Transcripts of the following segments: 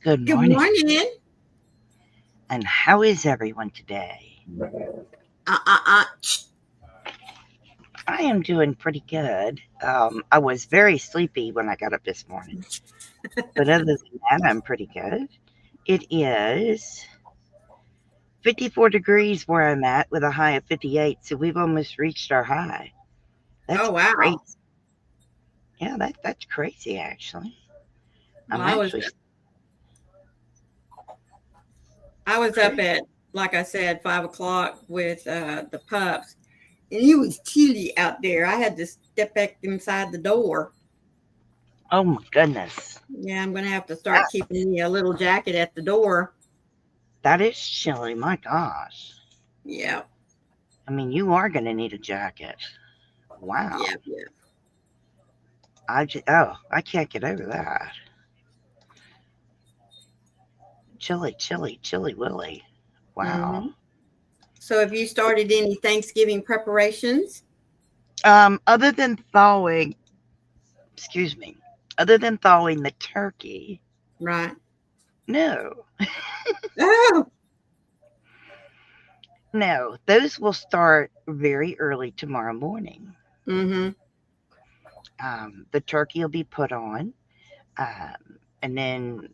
Good Good morning. morning. And how is everyone today? Shh. I am doing pretty good. I was very sleepy when I got up this morning, but other than that, I'm pretty good. It is 54 degrees where I'm at with a high of 58, so we've almost reached our high. That's Oh crazy. wow. Yeah, that's crazy actually. Well, I'm actually I was up crazy. at, like I said, 5 o'clock with the pups, and it was chilly out there. I had to step back inside the door. Oh my goodness. Yeah, I'm gonna have to That start keeping me a little jacket at the door. that is chilly. My gosh. Yeah, I mean, you are gonna need a jacket. Wow. yeah, yeah. I can't get over that. Chili, chili, chili willy. Wow. hmm So, have you started any Thanksgiving preparations? Other than thawing, excuse me, other than thawing the turkey, Right. no, Oh. no, those will start very early tomorrow morning. Mm-hmm. The turkey will be put on, and then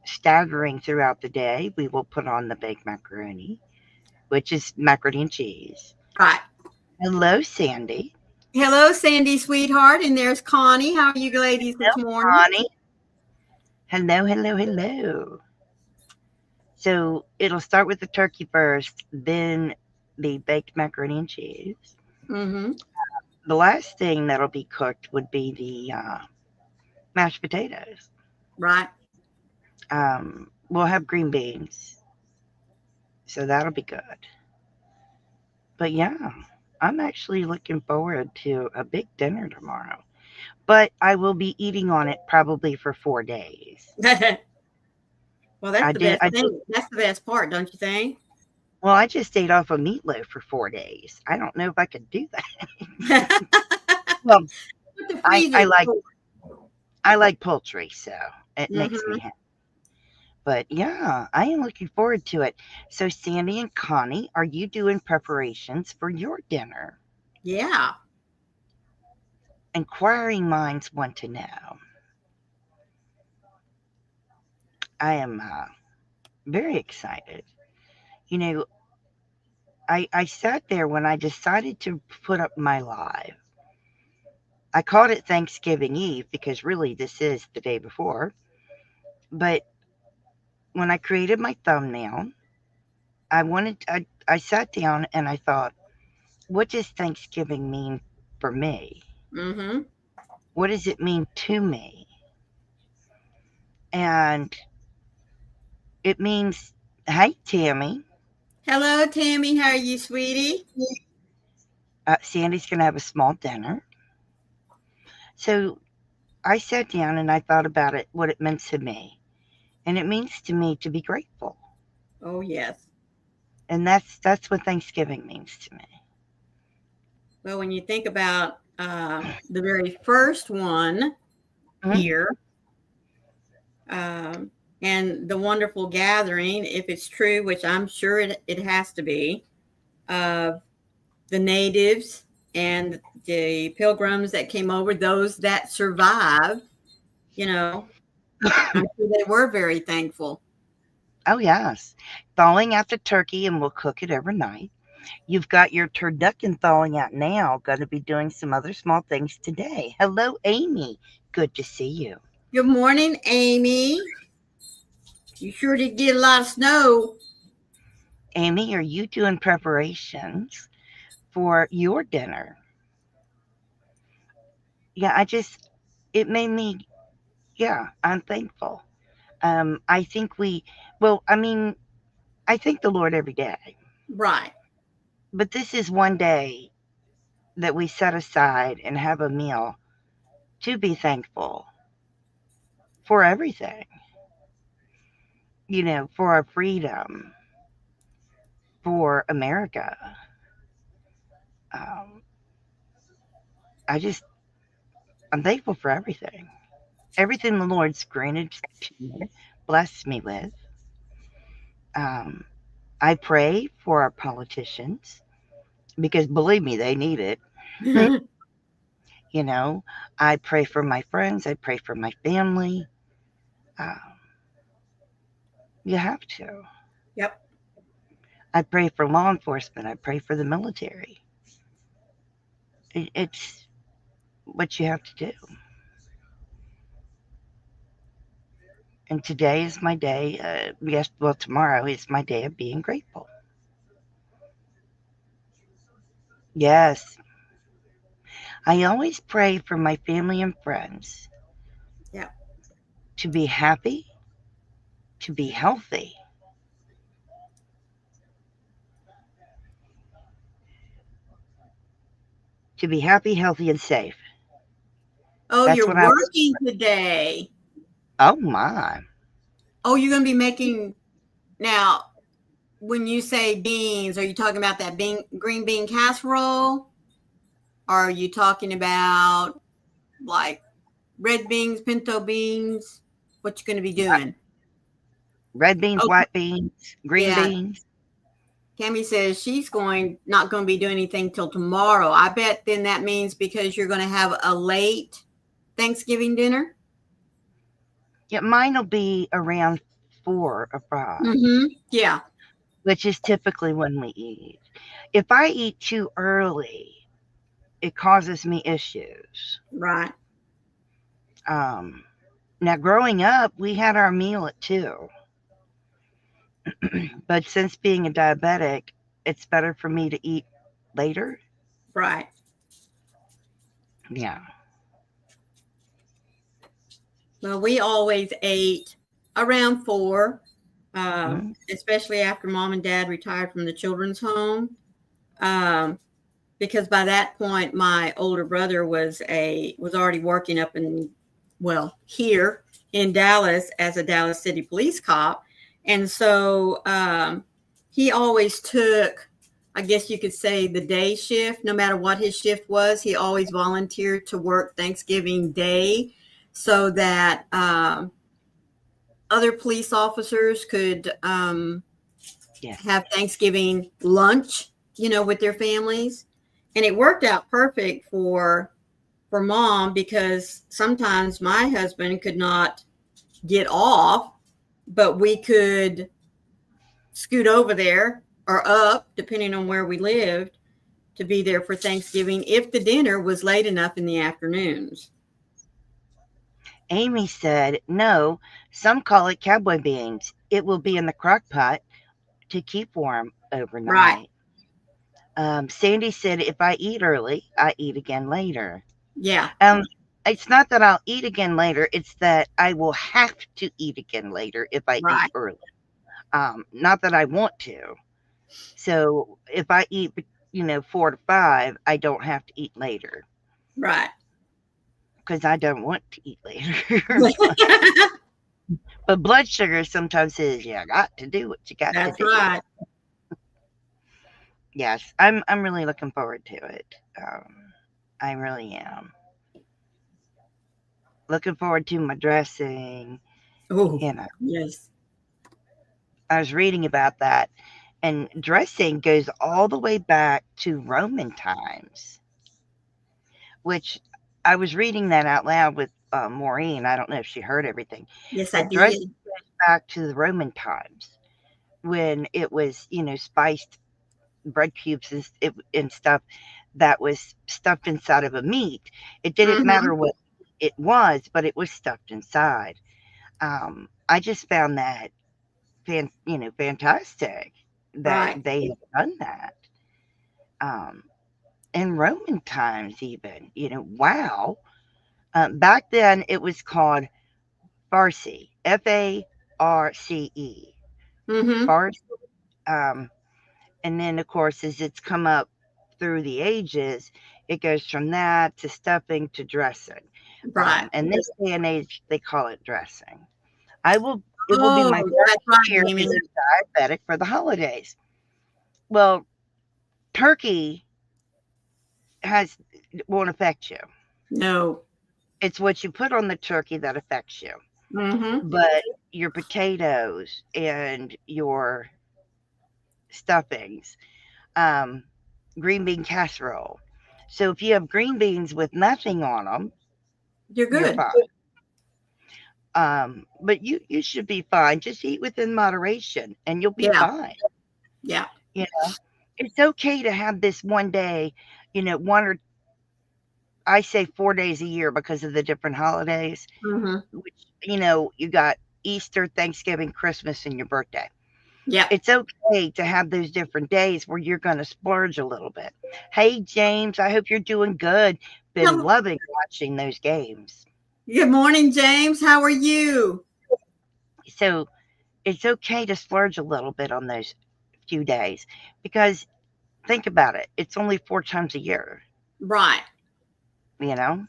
staggering throughout the day, we will put on the baked macaroni, which is macaroni and cheese. Right. Hello, Sandy. Hello, Sandy, sweetheart, and there's Connie. How are you ladies Hello, this morning? Connie. Hello, hello, hello. So it'll start with the turkey first, then the baked macaroni and cheese. Mm-hmm. The last thing that'll be cooked would be the mashed potatoes. Right. We'll have green beans, so that'll be good. But yeah, I'm actually looking forward to a big dinner tomorrow. But I will be eating on it probably for 4 days. Well, that's I the did. best I did. thing. That's the best part, don't you think? Well, I just ate off a meatloaf for 4 days. I don't know if I could do that. Put Well, the I freezer. I like I like poultry, so it makes me Mm-hmm. happy. But yeah, I am looking forward to it. So, Sandy and Connie, are you doing preparations for your dinner? Yeah. Inquiring minds want to know. I am very excited. You know, I sat there when I decided to put up my live. I called it Thanksgiving Eve because really this is the day before. But when I created my thumbnail, I sat down and I thought, what does Thanksgiving mean for me? Mm-hmm. What does it mean to me? And it means, hey, Tammy, Hello, Tammy. How are you, sweetie? Sandy's going to have a small dinner. So I sat down and I thought about it, what it meant to me. And it means to me to be grateful. Oh, yes. And that's what Thanksgiving means to me. Well, when you think about the very first one Mhm. here, um, and the wonderful gathering, if it's true, which I'm sure it has to be, of the natives and the pilgrims that came over, those that survived, you know, I'm sure they were very thankful. Oh, yes. Thawing out the turkey and we'll cook it overnight. You've got your turducken thawing out now. Going to be doing some other small things today. Hello, Amy. Good to see you. Good morning, Amy. You sure did get a lot of snow. Amy, are you doing preparations for your dinner? Yeah, it made me, yeah, I'm thankful. I think well, I mean, I thank the Lord every day, Right. but this is one day that we set aside and have a meal to be thankful for everything, for our freedom, for America. Um, I just, I'm thankful for everything. Everything the Lord's granted to me, blessed me with. Um, I pray for our politicians because believe me, they need it. You know, I pray for my friends, I pray for my family. Uh, you have to. Yep. I pray for law enforcement, I pray for the military. It's what you have to do. And today is my day. Yes, well, tomorrow is my day of being grateful. Yes, I always pray for my family and friends Yep. to be happy, to be healthy, to be happy, healthy, and safe. Oh, That's you're what I was. working today. Oh my. Oh, you're going to be making now. When you say beans, are you talking about that green bean casserole? Or are you talking about like red beans, pinto beans? What you going to be doing? Red beans, Oh, white beans, green yeah. beans. Cammy says she's not going to be doing anything till tomorrow. I bet then that means because you're going to have a late Thanksgiving dinner. Yeah, mine will be around 4 or 5, Yeah. which is typically when we eat. If I eat too early, it causes me issues. Right. Um, Now, growing up, we had our meal at 2, but since being a diabetic, it's better for me to eat later. Right. Yeah. Well, we always ate around 4, Mhm. especially after mom and dad retired from the children's home. Um, because by that point, my older brother was already working up here in Dallas as a Dallas City police cop, and so he always took, I guess you could say, the day shift. No matter what his shift was, he always volunteered to work Thanksgiving Day so that other police officers could Yeah. have Thanksgiving lunch, with their families. And it worked out perfect for mom because sometimes my husband could not get off, but we could scoot over there or up, depending on where we lived, to be there for Thanksgiving if the dinner was late enough in the afternoons. Amy said, no, some call it cowboy beans. It will be in the crock pot to keep warm Right. overnight. Sandy said, if I eat early, I eat again later. Yeah. It's not that I'll eat again later, it's that I will have to eat again later if I eat Right. early. Not that I want to. So if I eat, 4 to 5, I don't have to eat later Right. because I don't want to eat later. But blood sugar sometimes says, "You got to do what you got to That's do." right. Yes, I'm really looking forward to it. I really am looking forward to my dressing. Oh, You know, yes. I was reading about that, and dressing goes all the way back to Roman times, which I was reading that out loud with Maureen. I don't know if she heard everything, Yes, I but dressing did. goes back to the Roman times when it was, spiced bread cubes and stuff that was stuffed inside of a meat. It didn't Mm-hmm. matter what it was, but it was stuffed inside. I just found that fantastic that Right. they have done that. Um, in Roman times, even, wow. Back then, it was called Farsi, Farce, Mm-hmm. Farsi. Um, and then, of course, as it's come up through the ages, it goes from that to stuffing to dressing. Right. And this day and age, they call it dressing. It will be Oh, my that's 40th right, year Amy. being diabetic for the holidays. Well, turkey won't affect you. No. It's what you put on the turkey that affects you. Mm-hmm. but your potatoes and your stuffings, um, green bean casserole. So if you have green beans with nothing on them, You're you're good. fine. But you should be fine. Just eat within moderation, and you'll be Yeah. fine. Yeah. You know, it's okay to have this one day. One or I say 4 days a year because of the different holidays. Mm-hmm. Which you got Easter, Thanksgiving, Christmas, and your birthday. Yeah. It's okay to have those different days where you're going to splurge a little bit. Hey, James, I hope you're doing good. Been Hello. loving watching those games. Good morning, James. How are you? So it's okay to splurge a little bit on those few days because think about it. It's only 4 times a year, Right. you know?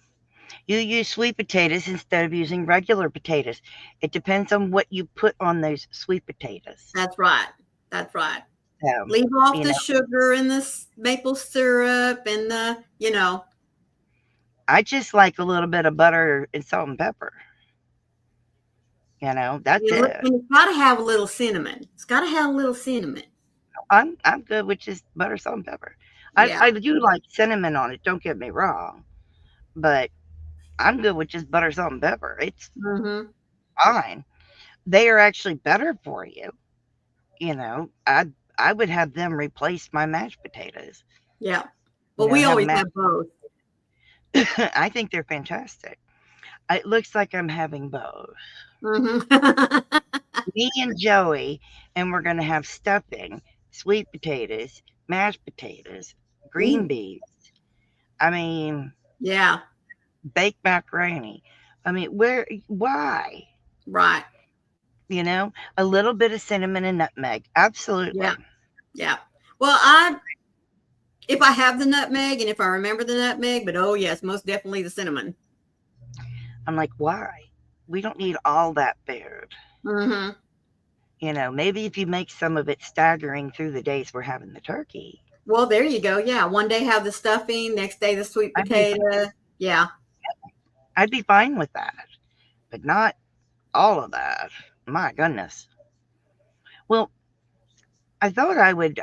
You use sweet potatoes instead of using regular potatoes. It depends on what you put on those sweet potatoes. That's right. That's right. Um, Leave off you the know, sugar and the maple syrup and the. I just like a little bit of butter and salt and pepper. That's it. And it's got to have a little cinnamon. It's got to have a little cinnamon. I'm good with just butter, salt, and pepper. Yeah. I do like cinnamon on it. Don't get me wrong, but I'm good with just butter, salt, and pepper. It's Mm-hmm. fine. They are actually better for you. I would have them replace my mashed potatoes. Yeah. Well, we Have always mashed. have both. I think they're fantastic. It looks like I'm having both. Mm-hmm. Me and Joey, and we're gonna have stuffing, sweet potatoes, mashed potatoes, green Ooh, beans. I mean, yeah. baked macaroni. I mean, why? Right. A little bit of cinnamon and nutmeg. Yeah. Absolutely. Yeah. Well, if I have the nutmeg and if I remember the nutmeg, but oh yes, most definitely the cinnamon. I'm like, why? We don't need all that food. Mm-hmm. Maybe if you make some of it staggering through the days we're having the turkey, Well, there you go. Yeah. One day have the stuffing, next day the sweet I'd be potato. Yeah. I'd be fine with that, but not all of that. My goodness. Well, I thought I would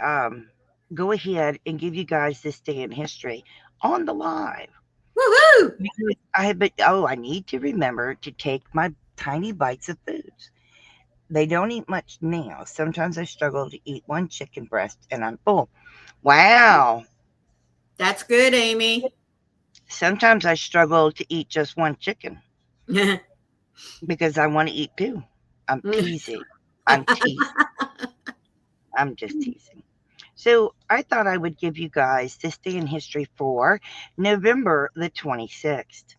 go ahead and give you guys this day in history on the live. Woohoo! Because I need to remember to take my tiny bites of foods. They don't eat much now. Sometimes I struggle to eat one chicken breast and I'm full. Wow. That's good, Amy. Sometimes I struggle to eat just one chicken because I want to eat two. I'm teasing. I'm teasing. I'm just teasing. So I thought I would give you guys this day in history for November the 26th.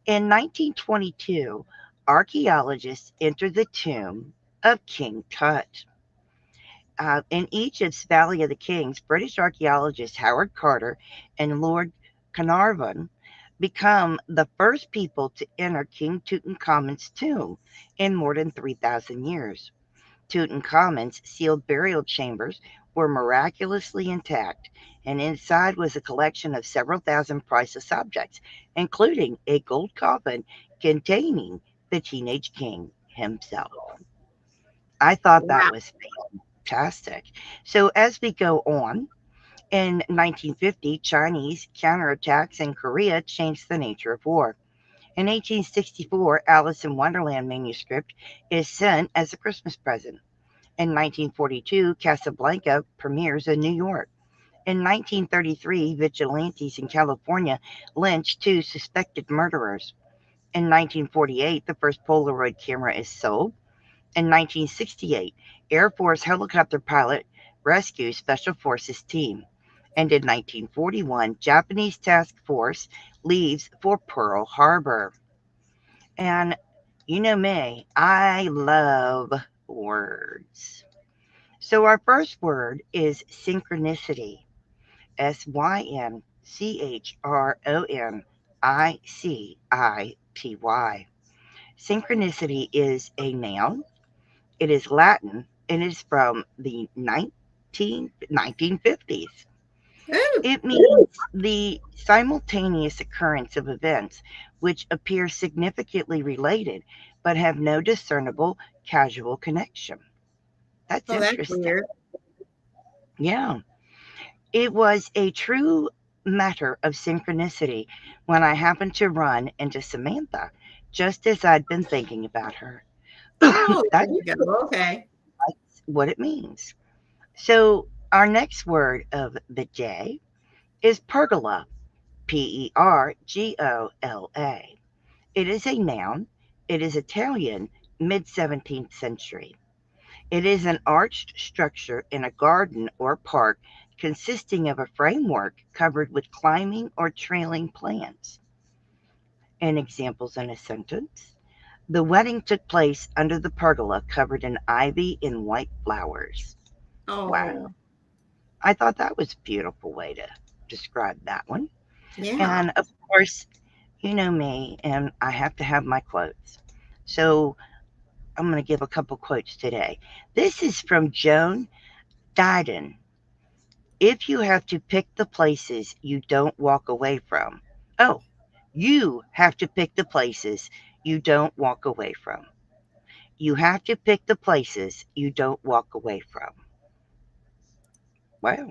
In 1922, archaeologists entered the tomb of King Tut. In Egypt's Valley of the Kings, British archaeologists Howard Carter and Lord Carnarvon become the first people to enter King Tutankhamun's tomb in more than 3,000 years. Tutankhamun's sealed burial chambers were miraculously intact, and inside was a collection of several thousand priceless objects, including a gold coffin containing the teenage king himself. I thought that Wow. was fantastic. So, as we go on, in 1950, Chinese counterattacks in Korea changed the nature of war. In 1864, Alice in Wonderland manuscript is sent as a Christmas present. In 1942, Casablanca premieres in New York. In 1933, vigilantes in California lynch two suspected murderers. In 1948, the first Polaroid camera is sold. In 1968, Air Force helicopter pilot rescues Special Forces team. And in 1941, Japanese task force leaves for Pearl Harbor. And you know me, I love words. So our first word is synchronicity. Synchronicity. Synchronicity is a noun. It is Latin and is from the 1950s. Ooh. It means the simultaneous occurrence of events which appear significantly related but have no discernible casual connection. That's Oh, that's interesting. weird. Yeah. It was a true matter of synchronicity when I happened to run into Samantha just as I'd been thinking about her. Oh, there That's you go. Okay. what it means. So, our next word of the day is pergola. Pergola. It is a noun. It is Italian, mid 17th century. It is an arched structure in a garden or park consisting of a framework covered with climbing or trailing plants. And examples in a sentence. The wedding took place under the pergola covered in ivy and white flowers. Oh, Wow. I thought that was a beautiful way to describe that one. yeah. And of course, you know me, and I have to have my quotes. So I'm going to give a couple quotes today. This is from Joan Didion. If you have to pick the places you don't walk away from, oh, you have to pick the places you don't walk away from. You have to pick the places you don't walk away from. Well,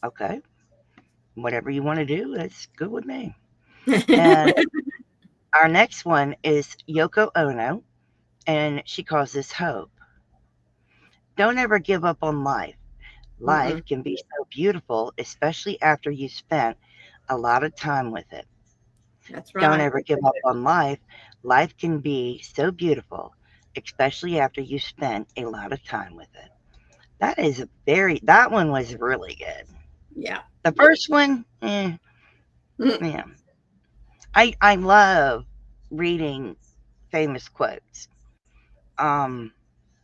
okay. Whatever you want to do, that's good with me. And our next one is Yoko Ono, and she calls this hope. Don't ever give up on life. Life Mm-mm. can be so beautiful, especially after you've spent a lot of time with it. That's Don't right. ever give up on life. Life can be so beautiful, especially after you've spent a lot of time with it. That one was really good. Yeah. The first one, Mm. yeah. I love reading famous quotes. Um,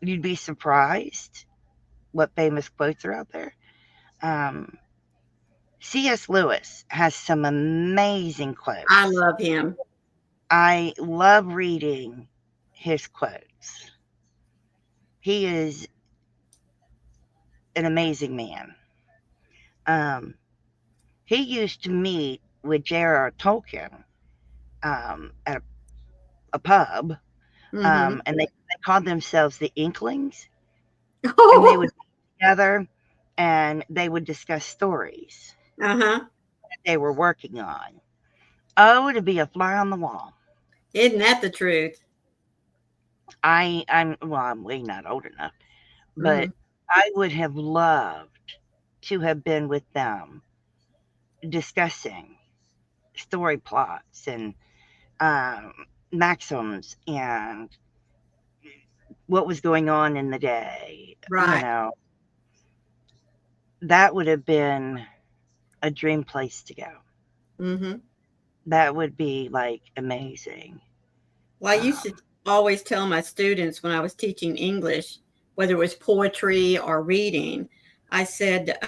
you'd be surprised what famous quotes are out there. Um, C.S. Lewis has some amazing I quotes. love him. I love reading his quotes. He is an amazing man. Um, he used to meet with J.R.R. Tolkien at a pub, Mm-hmm. and they called themselves the Inklings, and they Oh, would be together and they would discuss stories uh-huh. that they were working on. Oh, to be a fly on the wall. Isn't that the truth? I'm way not old enough, but Mm-hmm. I would have loved to have been with them discussing story plots and um, maxims and what was going on in the day. You Right. know, that would have been a dream place to go. Mm-hmm. That would be like amazing. Well, I used to Um, always tell my students when I was teaching English, whether it was poetry or reading, I said,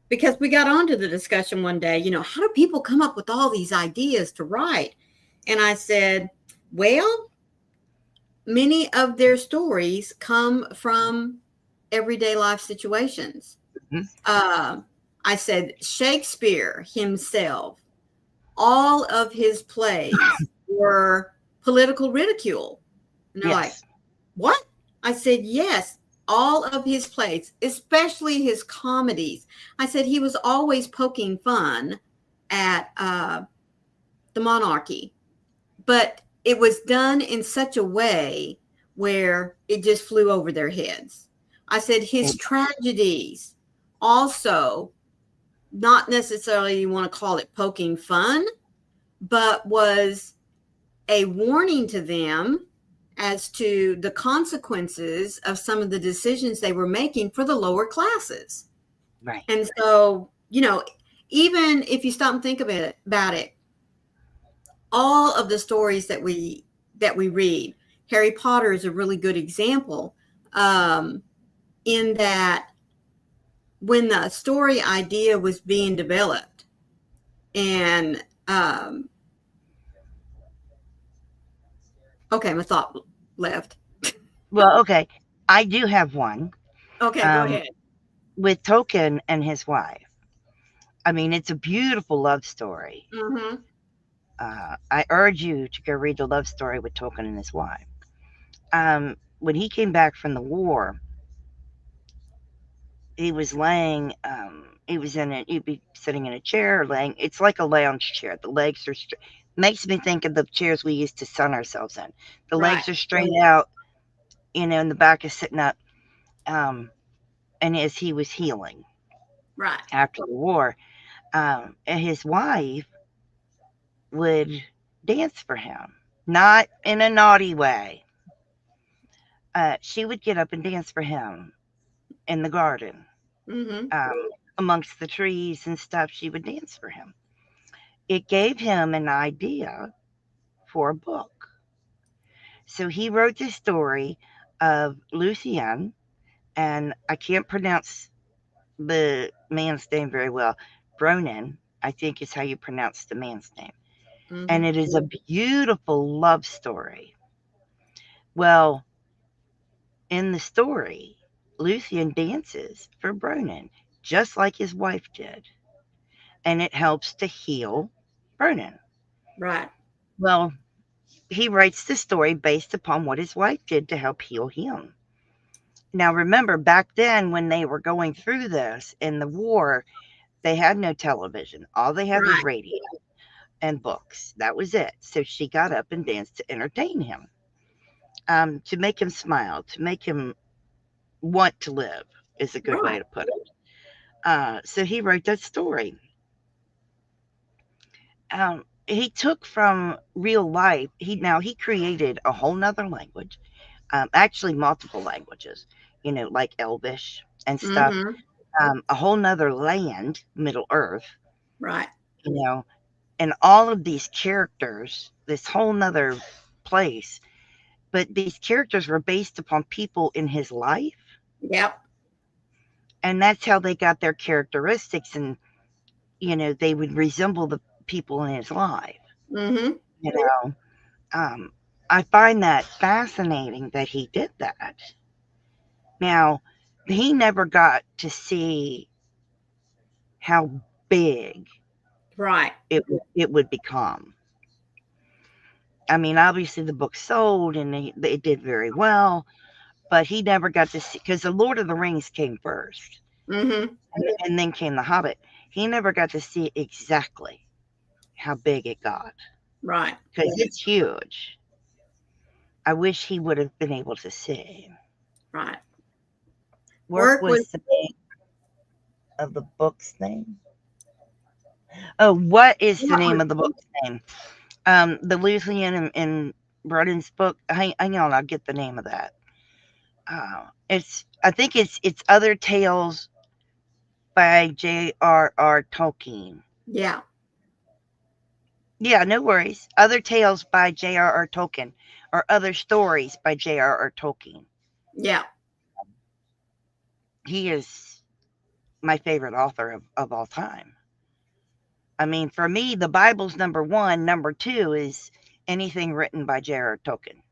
because we got onto the discussion one day, how do people come up with all these ideas to write? And I said, well, many of their stories come from everyday life situations. mhm, Uh, I said, Shakespeare himself, all of his plays were political ridicule. And they're like, yes. what? I said, yes, all of his plays, especially his comedies. I said he was always poking fun at the monarchy, but it was done in such a way where it just flew over their heads. I said his It, tragedies also, not necessarily you want to call it poking fun, but was a warning to them as to the consequences of some of the decisions they were making for the lower classes. right. And so, even if you stop and think about it, all of the stories that we read, Harry Potter is a really good example, in that when the story idea was being developed, and okay, my thought left. Well, okay. I do have one Okay, go um, ahead. with Tolkien and his wife. I mean, it's a beautiful love story. Mm-hmm. I urge you to go read the love story with Tolkien and his wife. When he came back from the war, he was laying. He was in a. He'd be sitting in a chair, or laying. It's like a lounge chair. The legs are. Makes me think of the chairs we used to sun ourselves in. The Right. legs are straight out, and the back is sitting up. Um, and as he was healing Right. after the war, and his wife would dance for him, not in a naughty way. She would get up and dance for him in the garden, Mm-hmm. um, amongst the trees and stuff. She would dance for him. It gave him an idea for a book. So he wrote this story of Lucien, and I can't pronounce the man's name very well. Bronin, I think is how you pronounce the man's name. And Mm-hmm. it is a beautiful love story. Well, in the story, Lucien dances for Bronin, just like his wife did. And it helps to heal Bronin. Right. Well, he writes the story based upon what his wife did to help heal him. Now, remember, back then when they were going through this in the war, they had no television. All they had was Right. radio and books. That was it. So she got up and danced to entertain him, to make him smile, to make him want to live, is a good way Right. to put it. So he wrote that story. He took from real life. He created a whole nother language, actually multiple languages, like Elvish and stuff. Mm-hmm. A whole nother land, Middle Earth, Right. you know, and all of these characters, this whole nother place. But these characters were based upon people in his life, Yep. and that's how they got their characteristics, and they would resemble the people in his life. Mm-hmm. You know, um, I find that fascinating that he did that. Now, he never got to see how big Right. it would become. I mean, obviously the book sold and it did very well, but he never got to see, because the Lord of the Rings came first, Mm-hmm. and then came the Hobbit. He never got to see exactly how big it got, Right. because it's huge. I wish he would have been able to see. Right. What Work with. was the name of the book's name? Oh, what is the What name was. of the book's name? The Lucian and Broden's book. Hang on, I'll get the name of that. I think it's Other Tales by J.R.R. Tolkien. Yeah. Yeah, no worries. Other Tales by J.R.R. Tolkien, or Other Stories by J.R.R. Tolkien. Yeah. He is my favorite author of all time. I mean, for me, the Bible's number one. Number two is anything written by J.R.R. Tolkien.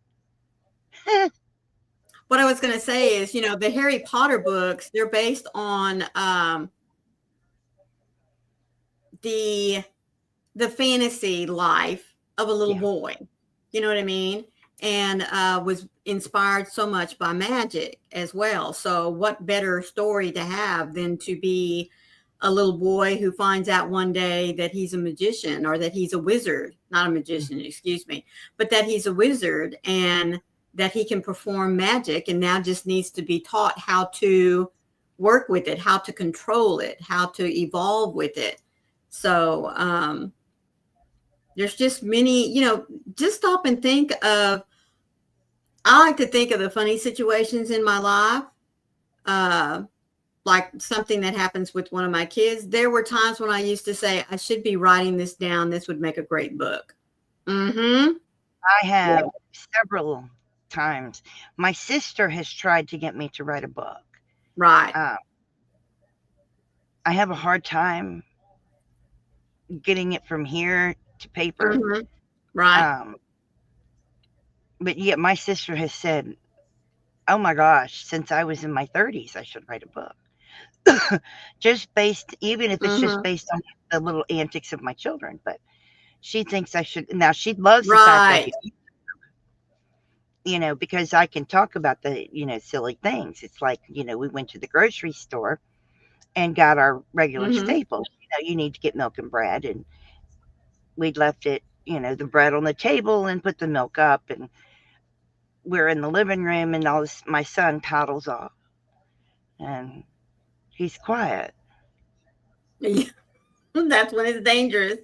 What I was going to say is, the Harry Potter books, they're based on the the fantasy life of a little Yeah. boy. You know what I mean? And was inspired so much by magic as well. So, what better story to have than to be a little boy who finds out one day that he's a magician, or that he's a wizard, not a magician, excuse me, but that he's a wizard, and that he can perform magic, and now just needs to be taught how to work with it, how to control it, how to evolve with it. So, there's just many, just stop and think of, I like to think of the funny situations in my life, uh, like something that happens with one of my kids. There were times when I used to say, I should be writing this down. This would make a great book. Mm-hmm. I have several times. My sister has tried to get me to write a book. Right. Uh, I have a hard time getting it from here to paper. Mm-hmm. Right. Um, but yet my sister has said, "Oh my gosh, since I was in my 30s, I should write a book." Just based, even if it's just Mm-hmm. based on the little antics of my children. But She thinks I should. Now she loves the fact I Right. do, because I can talk about the, silly things. It's like, we went to the grocery store and got our regular Mm-hmm. staples. You need to get milk and bread, and we'd left it, the bread on the table and put the milk up, and we're in the living room, and all this, my son toddles off, and he's quiet, That's when it's dangerous.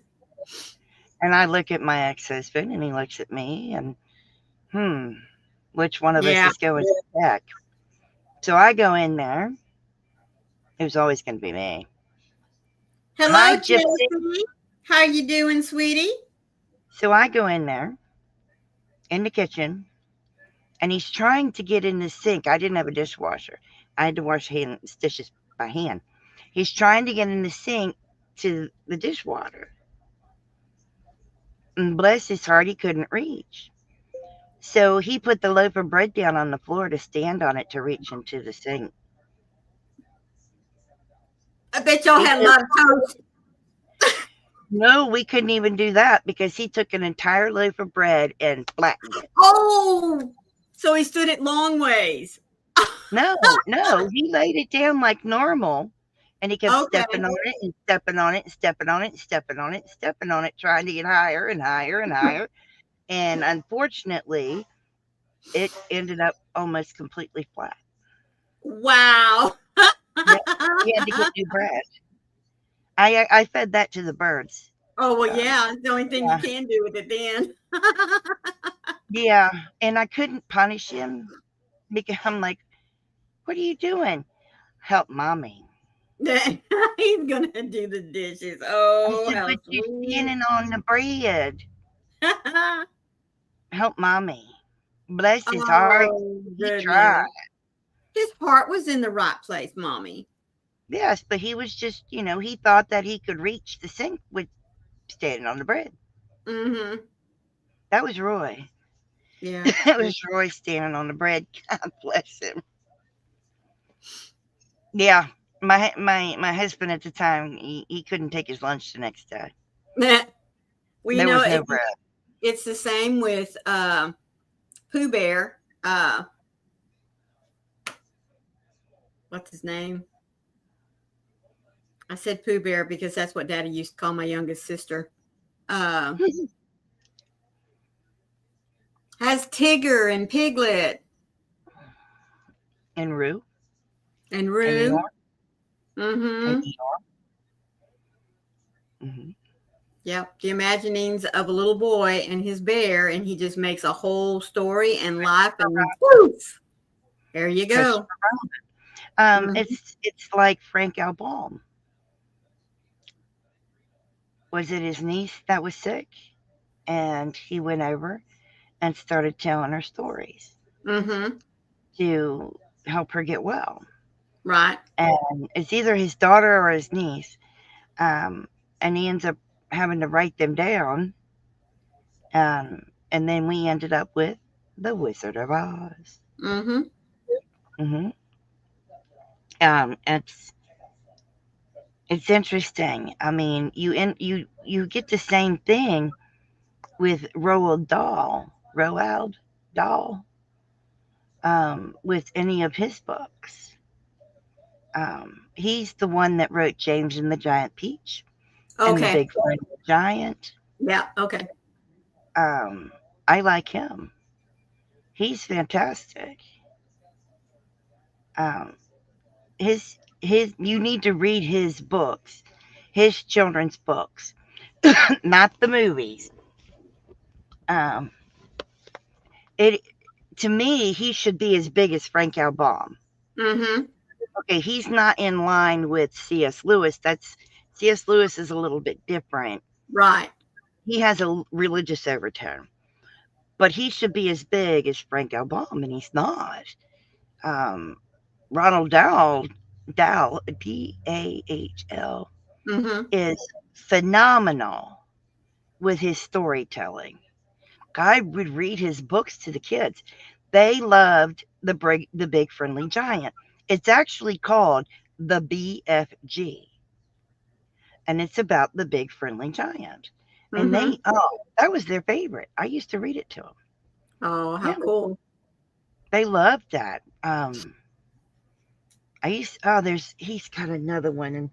and I look at my ex-husband, and he looks at me, and hmm, which one of us Yeah. is going to check? So I go in there. It was always going to be me. Hi, Hello, Gypsy. Chelsea. How you doing, sweetie? So I go in there in the kitchen, and he's trying to get in the sink. I didn't have a dishwasher. I had to wash dishes by hand. He's trying to get in the sink to the dishwater. And bless his heart, he couldn't reach. So he put the loaf of bread down on the floor to stand on it to reach into the sink. I bet y'all He had a could, lot of toast. no, we couldn't even do that because he took an entire loaf of bread and flattened it. Oh, so he stood it long ways. No, no, he laid it down like normal, and he kept Okay. stepping on it and stepping on it and stepping on it and stepping on it and stepping on it, trying to get higher and higher and higher. And unfortunately, it ended up almost completely flat. Wow. Yep, he had to get new bread. I fed that to the birds. Oh, well, Um, yeah. It's the only thing you yeah, can do with it then. yeah, and I couldn't punish him because I'm like, "What are you doing? Help mommy." He's going to do the dishes. I Oh, said, how "But you're sweet. standing on the bread. Help mommy." Bless his heart. Oh, He tried. goodness. His heart was in the right place, Mommy. Yes, but he was just, he thought that he could reach the sink with standing on the bread. Mm-hmm. That was Roy. Yeah. That was Roy standing on the bread. God bless him. Yeah, my husband at the time, he couldn't take his lunch the next day. Well, There was no bread. it's the same with Pooh Bear. What's his name? I said Pooh Bear because that's what Daddy used to call my youngest sister. Uh, has Tigger and Piglet And Rue and and Rue. Eeyore and Mm-hmm. Eeyore. Hmm. Yep. The imaginings of a little boy and his bear, and he just makes a whole story and life, and poof, there you So go. Mhm. it's like Frank Albaum. Was it his niece that was sick? And he went over and started telling her stories Mhm. to help her get well. Right. And it's either his daughter or his niece. And he ends up having to write them down. And then we ended up with The Wizard of Oz. Mhm. Hmm. It's interesting. I mean, you get the same thing with Roald Dahl, with any of his books. He's the one that wrote James and the Giant Peach and the Okay. Big Friendly Giant. Yeah. Okay. Um, I like him. He's fantastic. Um, his you need to read his books, his children's books, not the movies. Um, it to me he should be as big as Frank Albaum. Mhm. Okay, he's not in line with C.S. Lewis. That's C.S. Lewis is a little bit different. Right. He has a religious overtone, but he should be as big as Frank Albaum, and he's not. Um, Ronald Dahl, Dahl, Mhm. is phenomenal with his storytelling. I would read his books to the kids. They loved the Big Friendly Giant. It's actually called the BFG, and it's about the Big Friendly Giant. and Mm-hmm. that was their favorite. I used to read it to them. Oh, how Yeah, cool. they loved that. He's got another one, and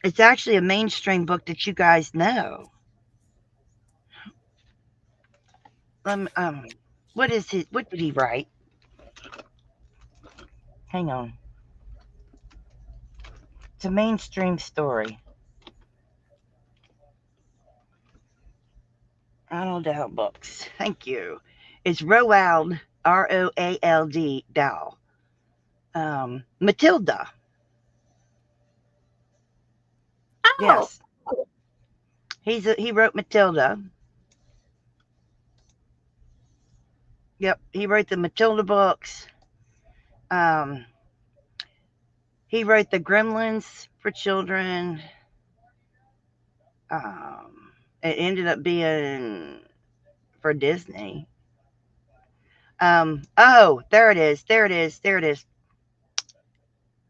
it's actually a mainstream book that you guys know. What is his? What did he write? Hang on, it's a mainstream story. Ronald Dahl books. Thank you. It's Roald, Roald Dahl. Matilda. Oh, Yes, he wrote Matilda. Yep, he wrote the Matilda books. Um, he wrote the Gremlins for children. It ended up being for Disney. Oh, there it is. There it is. There it is.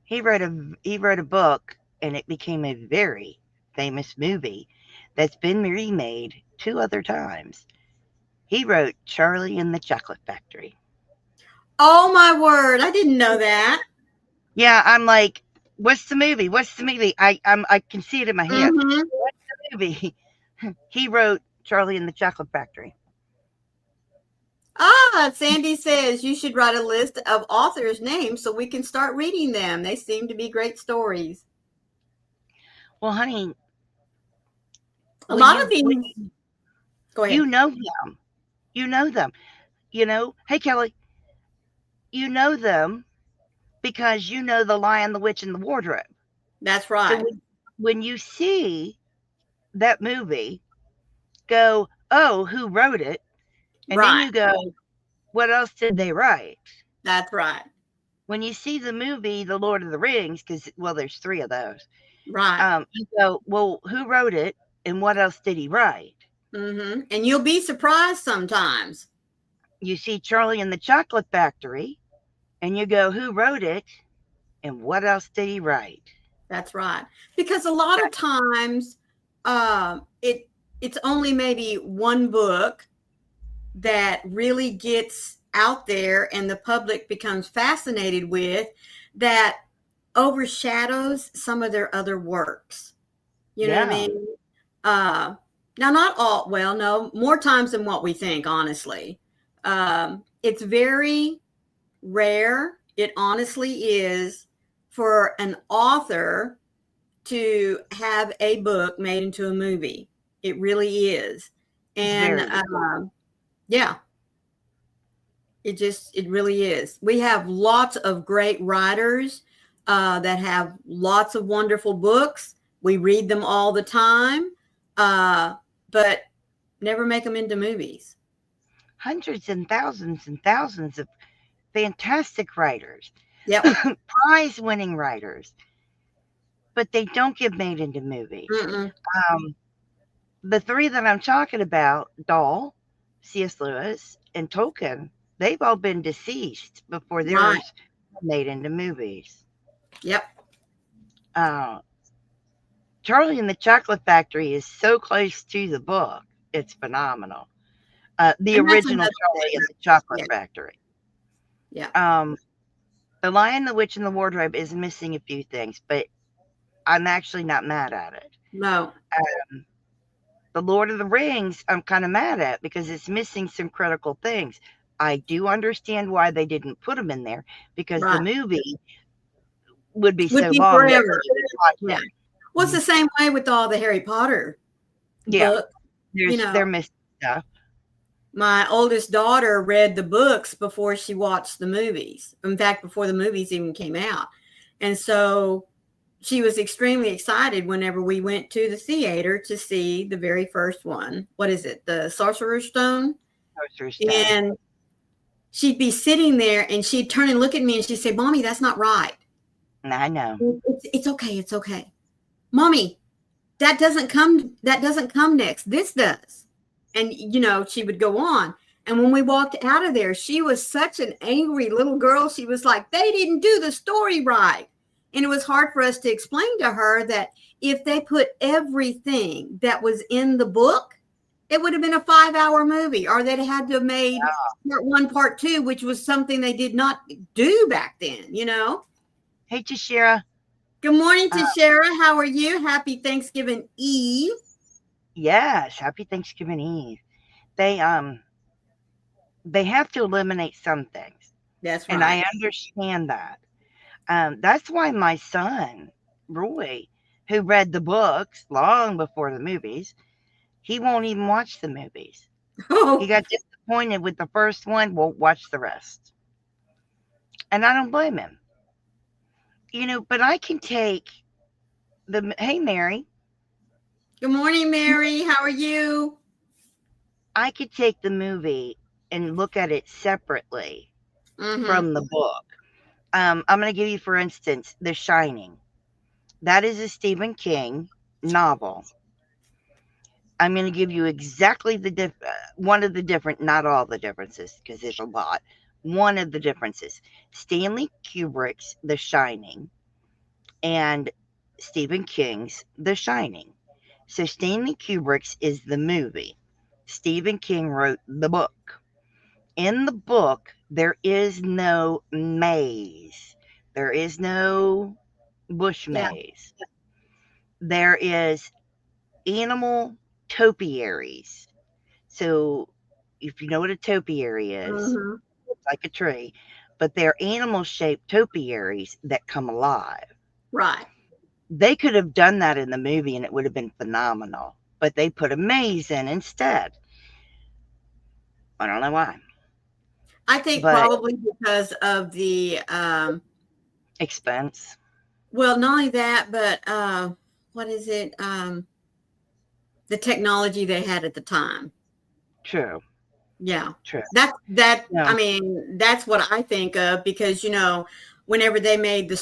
He wrote a book, and it became a very famous movie that's been remade two other times. He wrote Charlie and the Chocolate Factory. oh my word. I didn't know that. Yeah, I'm like, what's the movie? What's the movie? I can see it in my head. Mm-hmm. What's the movie? He wrote Charlie and the Chocolate Factory. Ah, Sandy says you should write a list of authors' names so we can start reading them. They seem to be great stories. Well, honey, A when lot of you when these, go you ahead. know them, you know them. Hey Kelly, you know them because you know the Lion, the Witch, and the Wardrobe. That's So right. when you see that movie, go, oh, who wrote it? And then Right. you go, what else did they write? That's right. When you see the movie, The Lord of the Rings, because, well, there's three of those, Right. you go, well, who wrote it and what else did he write? Mm-hmm. And you'll be surprised sometimes. You see Charlie and the Chocolate Factory, and you go, who wrote it and what else did he write? That's right. Because a lot of times, it's only maybe one book that really gets out there and the public becomes fascinated with, that overshadows some of their other works. You know what I Yeah, mean? Now, not all, well, no, more times than what we think, honestly. It's very rare. It honestly is for an author to have a book made into a movie. It really is. it's And very rare. yeah, it really is. We have lots of great writers that have lots of wonderful books. We read them all the time, but never make them into movies. Hundreds and thousands of fantastic writers, Yep. prize winning writers, but they don't get made into movies. Mm-mm. Um, the three that I'm talking about, Dahl, C.S. Lewis, and Tolkien, they've all been deceased before Right. theirs were made into movies. Yep. Uh, Charlie and the Chocolate Factory is so close to the book, it's phenomenal. The And that's original another Charlie thing. and the Chocolate Yeah. Factory. Yeah. Um, the Lion, the Witch, and the Wardrobe is missing a few things, but I'm actually not mad at it. No. Um, the Lord of the Rings, I'm kind of mad at because it's missing some critical things. I do understand why they didn't put them in there because the Right. movie would be Would so be long that forever. we couldn't watch Yeah. it. Well, it's the same way with all the Harry Potter Yeah, book. You they're know, missing stuff. my oldest daughter read the books before she watched the movies. In fact, before the movies even came out. And so she was extremely excited whenever we went to the theater to see the very first one. What is it? The Sorcerer's Stone? Sorcerer's Stone. And she'd be sitting there and she'd turn and look at me and she'd say, Mommy, that's not right. I know. It's okay. It's okay. Mommy, that doesn't come next. This does. And she would go on. And when we walked out of there, she was such an angry little girl. She was like, they didn't do the story right. And it was hard for us to explain to her that if they put everything that was in the book, it would have been a 5-hour movie, or they'd had to have made part one, part two, which was something they did not do back then, you know? Hey, Tashira. Good morning, Tashira. How are you? Happy Thanksgiving Eve. Yes, happy Thanksgiving Eve. They have to eliminate some things. That's right. And I understand that. That's why my son, Roy, who read the books long before the movies, he won't even watch the movies. Oh. He got disappointed with the first one, won't watch the rest. And I don't blame him. You know, but I can take hey, Mary. Good morning, Mary. How are you? I could take the movie and look at it separately from the book. I'm going to give you, for instance, The Shining. That is a Stephen King novel. I'm going to give you exactly one of the different, not all the differences, because there's a lot. One of the differences. Stanley Kubrick's The Shining and Stephen King's The Shining. So Stanley Kubrick's is the movie. Stephen King wrote the book. In the book, there is no maze. There is no bush maze. There is animal topiaries. So if you know what a topiary is, it's like a tree, but they're animal-shaped topiaries that come alive. Right. They could have done that in the movie and it would have been phenomenal, but they put a maze in instead. I don't know why. I think probably because of the expense. Well, not only that, but what is it? The technology they had at the time. True. Yeah. True. Yeah. I mean, that's what I think of, because, you know, whenever they made took the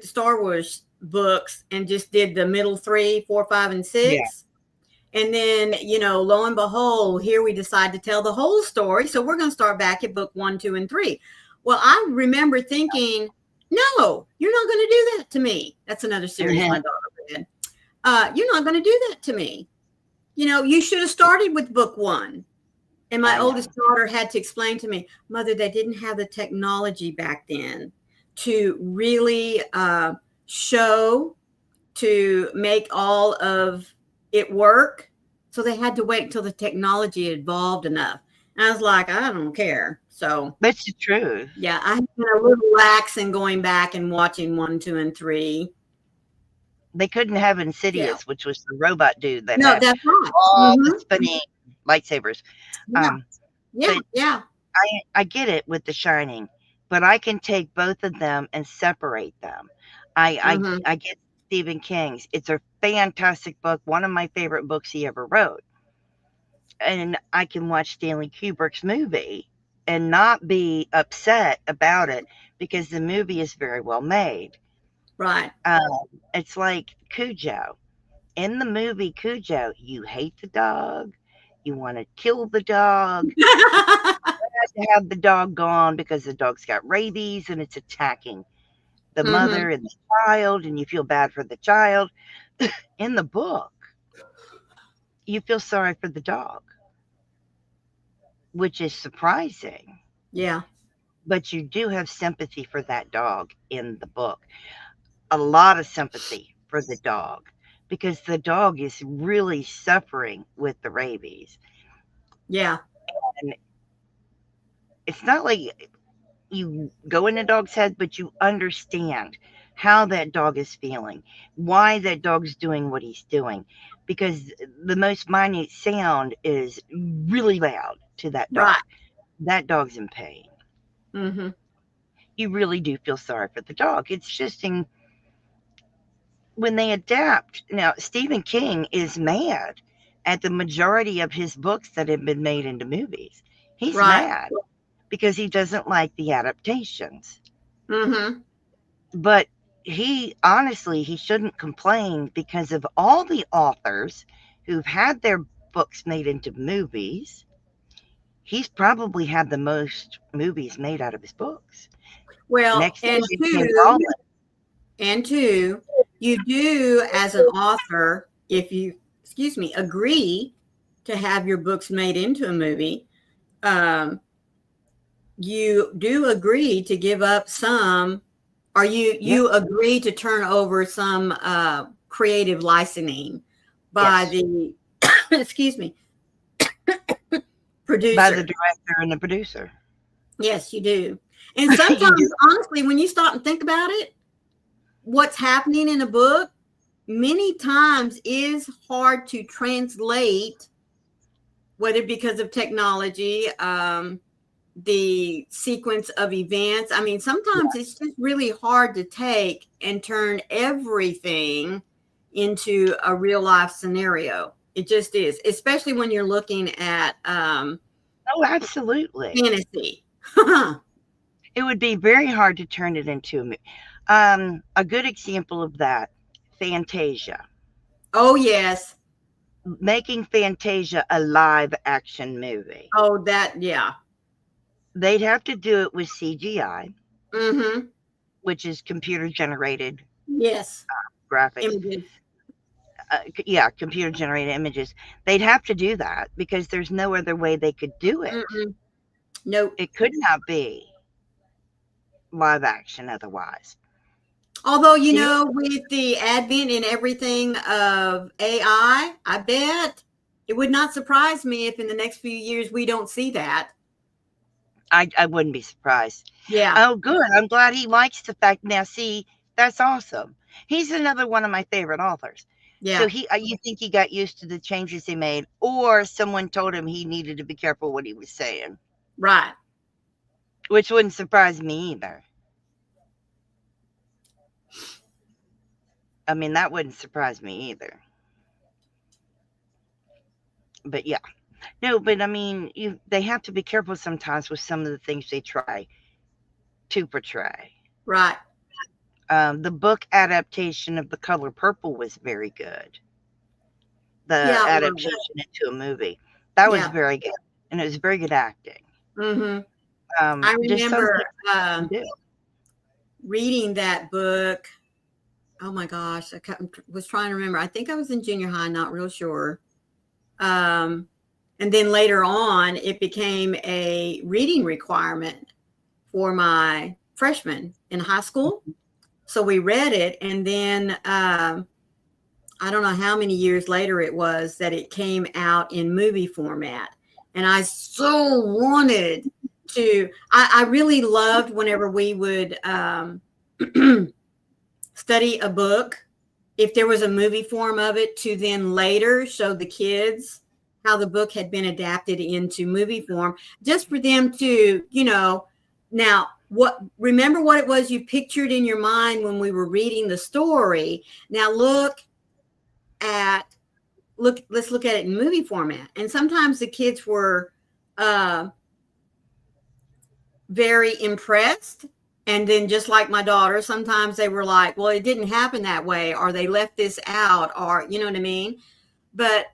Star Wars books and just did the middle 3, 4, 5, and 6. Yeah. And then, you know, lo and behold, here we decide to tell the whole story. So we're going to start back at book 1, 2, and 3. Well, I remember thinking, no, you're not going to do that to me. That's another series my daughter read. You're not going to do that to me. You know, you should have started with book 1. And my oldest daughter had to explain to me, Mother, they didn't have the technology back then to really show, to make all of it work. So they had to wait until the technology evolved enough. And I was like, I don't care. So that's the truth. Yeah, I had a little lax in going back and watching 1, 2, and 3. They couldn't have Insidious, which was the robot dude that had that's right. all the spinning lightsabers. Yeah. I get it with The Shining, but I can take both of them and separate them. I get Stephen King's. It's a fantastic book, one of my favorite books he ever wrote. And I can watch Stanley Kubrick's movie and not be upset about it because the movie is very well made. Right. It's like Cujo. In the movie Cujo, you hate the dog. You want to kill the dog. You have to have the dog gone because the dog's got rabies and it's attacking the mother and the child, and you feel bad for the child. In the book, you feel sorry for the dog, which is surprising. Yeah. But you do have sympathy for that dog in the book. A lot of sympathy for the dog because the dog is really suffering with the rabies. Yeah. And it's not like you go in the dog's head, but you understand how that dog is feeling, why that dog's doing what he's doing, because the most minute sound is really loud to that dog. Right. That dog's in pain. You really do feel sorry for the dog. It's just when they adapt. Now, Stephen King is mad at the majority of his books that have been made into movies. He's mad because he doesn't like the adaptations. But he shouldn't complain because of all the authors who've had their books made into movies. He's probably had the most movies made out of his books. Well, next and And two, you do as an author, if you, excuse me, agree to have your books made into a movie, um, you do agree to give up some, or you Yeah. you agree to turn over some creative licensing by Yes. the excuse me, By the producer. director and the producer. Yes, you do. And You do. sometimes, honestly, when you stop and think about it, what's happening in a book many times is hard to translate, whether because of technology, the sequence of events. I mean, sometimes it's just really hard to take and turn everything into a real life scenario. It just is, especially when you're looking at Oh, absolutely. fantasy. It would be very hard to turn it into a movie. A good example of that, Fantasia. Oh, yes. Making Fantasia a live action movie. Oh, that, yeah. They'd have to do it with CGI, Mm-hmm. which is computer generated Yes. graphics. Images. Yeah, computer generated images. They'd have to do that because there's no other way they could do it. Mm-mm. Nope. It could not be live action otherwise. Although, See, with the advent and everything of AI, I bet it would not surprise me if in the next few years we don't see that. I wouldn't be surprised. Yeah. Oh, good. I'm glad he likes the fact. Now, see, that's awesome. He's another one of my favorite authors. So Yeah. you think he got used to the changes he made, or someone told him he needed to be careful what he was saying, Right. which wouldn't surprise me either. I mean, that wouldn't surprise me either. But yeah, no, but I mean, they have to be careful sometimes with some of the things they try to portray. Right. The book adaptation of The Color Purple was very good. The Yeah. adaptation into a movie. That was Yeah. very good, and it was very good acting. Mm-hmm. I Just some remember things you can do. reading that book. Oh my gosh. Was trying to remember. I think I was in junior high, not real sure. Um, and then later on, it became a reading requirement for my freshman in high school. So we read it, and then I don't know how many years later it was that it came out in movie format. And I so wanted to, I really loved whenever we would study a book, if there was a movie form of it, to then later show the kids how the book had been adapted into movie form, just for them to, now what, remember what it was you pictured in your mind when we were reading the story. Now at let's look at it in movie format. And sometimes the kids were uh, very impressed. And then, just like my daughter, sometimes they were like, well, it didn't happen that way, or they left this out, or you know what I mean? But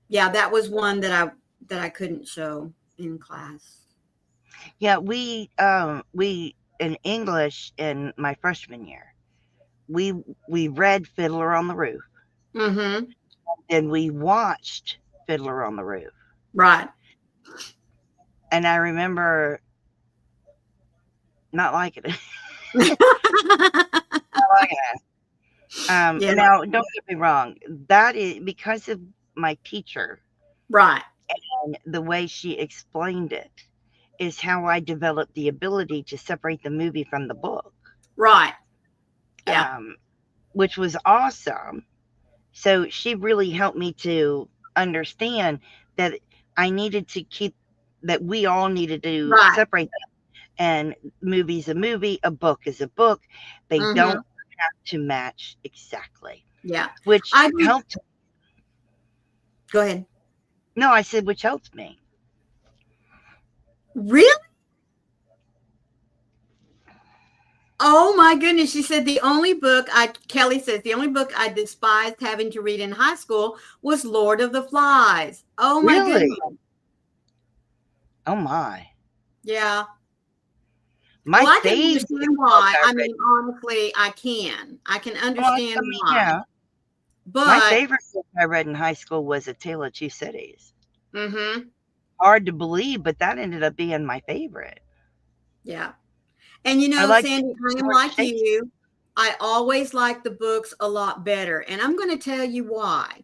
yeah, that was one that I couldn't show in class. Yeah, we in English in my freshman year, we we read Fiddler on the Roof, Mm-hmm. and we watched Fiddler on the Roof. Right. And I remember not liking it. Not liking it. Yeah. Now, don't get me wrong. That is because of my teacher Right. and the way she explained it is how I developed the ability to separate the movie from the book, Right. Yeah. um, which was awesome. So she really helped me to understand that I needed to keep that we all needed to Right. separate them. And movie's a movie, a book is a book. They Mm-hmm. don't have to match exactly, Yeah. which I did. helped. Go ahead. No, I said which helped me. Really? Oh my goodness. She said Kelly says, the only book I despised having to read in high school was Lord of the Flies. Oh my Really? goodness. Oh my. Yeah. My Well, I can favorite understand book why. I I read. mean, honestly, I can. I can Well, understand why. yeah. My But, favorite book I read in high school was A Tale of Two Cities. mm-hmm, Hard to believe, but that ended up being my favorite. yeah. And I like Sandy, I am George like Shakespeare. you. I always like the books a lot better. And I'm going to tell you why.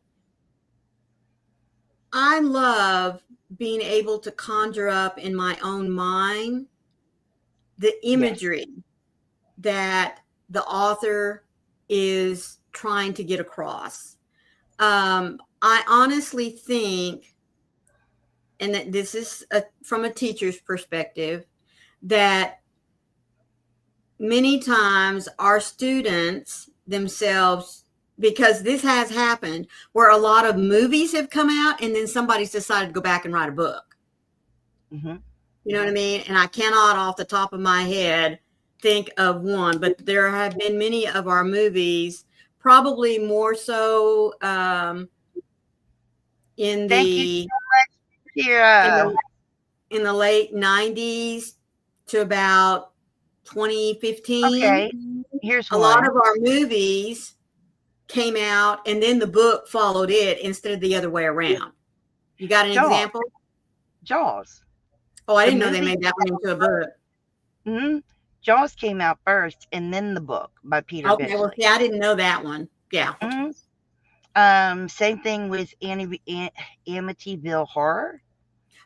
I love being able to conjure up in my own mind the Yes. imagery that the author is trying to get across. I honestly think, and that this is from a teacher's perspective, that many times our students themselves, because this has happened, where a lot of movies have come out and then somebody's decided to go back and write a book. Mm-hmm. You know what I mean? And I cannot off the top of my head think of one, but there have been many of our movies, probably more so in Thank you the so much, in Kira. the in the late 90s to about 2015. Okay, here's A lot one. of our movies came out and then the book followed it instead of the other way around. You got an Jaws. example? Jaws. Oh, I The didn't know they movie. made that one into a book. Hmm. Jaws came out first, and then the book by Peter Okay, well, Benchley. see, I didn't know that one. Yeah. Hmm. Same thing with Amityville Horror.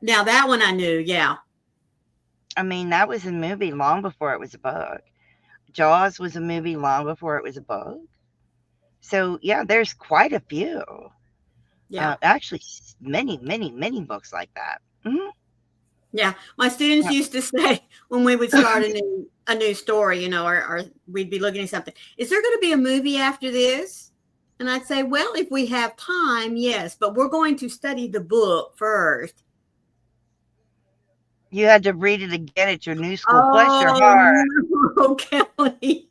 Now that one I knew. Yeah. I mean, that was a movie long before it was a book. Jaws was a movie long before it was a book. So yeah, there's quite a few. Yeah. Actually, many, many, many books like that. Hmm. Yeah. My students Yeah. used to say when we would start a new story, or we'd be looking at something, is there going to be a movie after this? And I'd say, well, if we have time, yes, but we're going to study the book first. You had to read it again at your new school. Bless your Oh, heart. no, Kelly.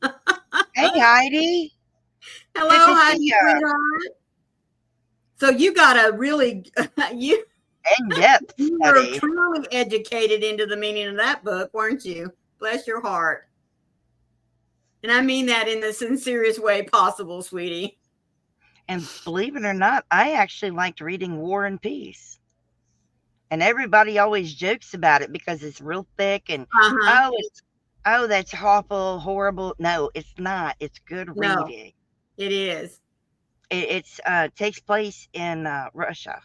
Hey, Heidi. Good Hello, to see hi, you. sweetheart. So you got a really, you, In-depth you were study. truly educated into the meaning of that book, weren't you? Bless your heart. And I mean that in the sincerest way possible, sweetie. And believe it or not, I actually liked reading War and Peace. And everybody always jokes about it because it's real thick and Uh-huh. oh, that's awful, horrible. No, it's not. It's good No, reading. it is. It's takes place in Russia.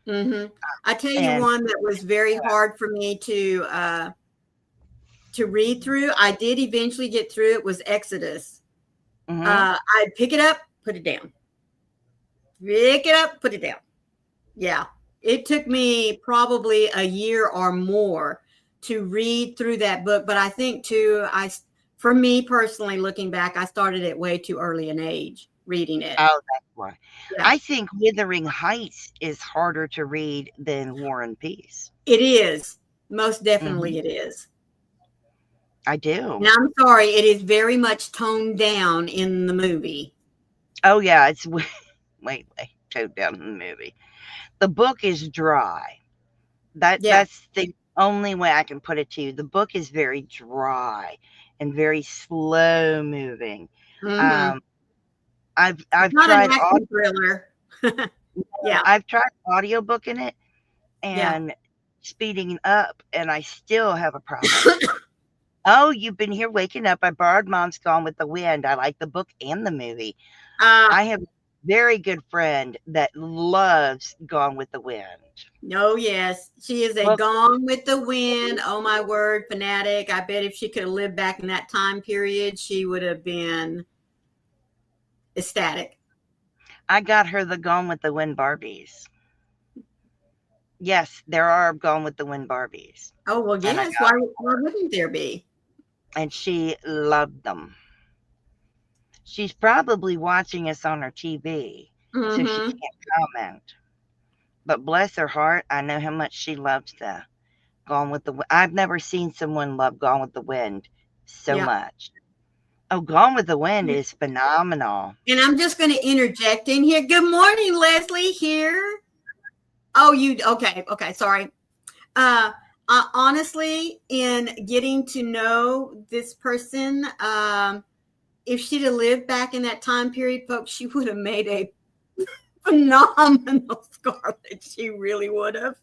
Mm-hmm. I tell you And one that was very hard for me to read through. I did eventually get through it, was Exodus. mhm. I'd pick it up, put it down. Pick it up, put it down. Yeah. It took me probably a year or more to read through that book. But I think too, for me personally, looking back, I started at way too early an age reading it. Oh, that's why. Yeah, I think Wuthering Heights is harder to read than War and Peace. it is. Most Mhm. definitely it is. I And do. I'm sorry, it is very much toned down in the movie. Oh yeah, it's way toned down in the movie. The book is dry. Yeah. That's the only way I can put it to you. The book is very dry and very slow moving. Mm-hmm. Um, It's I've not an tried action thriller. Yeah. I've tried audiobooking it Yeah. and speeding up, and I still have a problem. Oh, you've been here waking up. I borrowed Mom's Gone with the Wind. I like the book and the movie. Uh, I have a very good friend that loves Gone with the Wind. Oh, yes. She is a Well, Gone with the Wind. Oh, my word, fanatic. I bet if she could have lived back in that time period, she would have been ecstatic. I got her the Gone with the Wind Barbies. Yes, there are Gone with the Wind Barbies, Oh, well, and I yes. got Why wouldn't there be? and she loved them. She's probably watching us on her TV, so she Mm-hmm. can't comment. But bless her heart, I know how much she loves the Gone with the Wind. I've never seen someone love Gone with the Wind so Yeah. much. Oh, Gone with the Wind is phenomenal. And I'm just going to interject in here. Good morning, Leslie here. Oh, okay. Okay. Sorry. Uh, honestly, in getting to know this person, if she'd have lived back in that time period, folks, she would have made a phenomenal Scarlet. She really would have.